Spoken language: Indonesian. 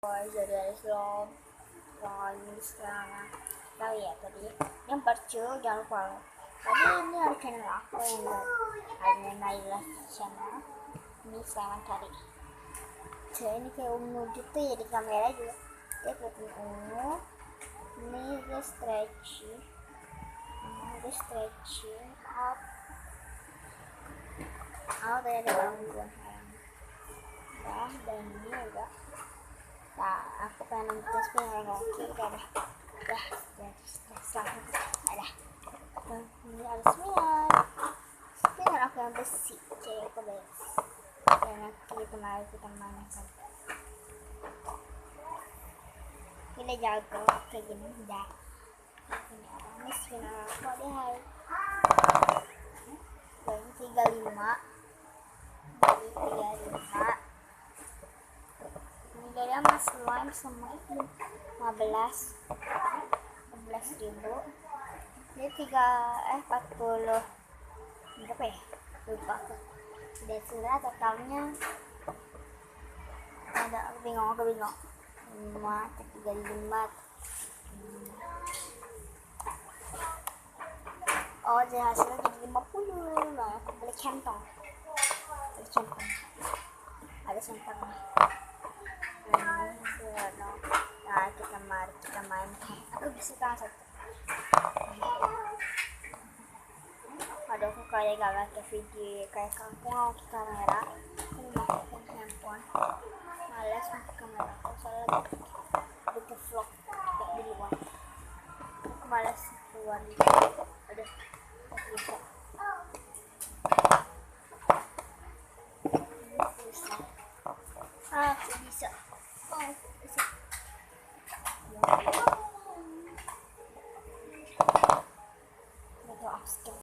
Jadi ada vlog sekarang tahu ya tadi yang percu jangan lupa tadi ini ada channel aku yang ada Naila channel ini saya cari ini kayak ungu gitu ya di kamera juga dia kelihatan ungu ini dia stretching up dari ada gangguan dan ini juga. Nah, aku pengen nonton spinner kaki udah ada ini ada spinner aku yang besi kayak aku dan nanti kita mainkan ini jago kayak gini udah ini spinner aku ada hari dari 35 dari sama slime sama itu 15.000 ini 40 berapa ya lupa aku udah sudah totalnya ada aku bingung 35 oh jadi hasilnya jadi 50. Nah aku beli centong ada centongnya. Nah kita main aku bisa kan satu ada aku kayak gak ke video kayak aku mau ke kamera aku mau pakai handphone malas pakai kamera aku soalnya butuh vlog kayak di luar aku malas keluar gitu aduh bisa bisa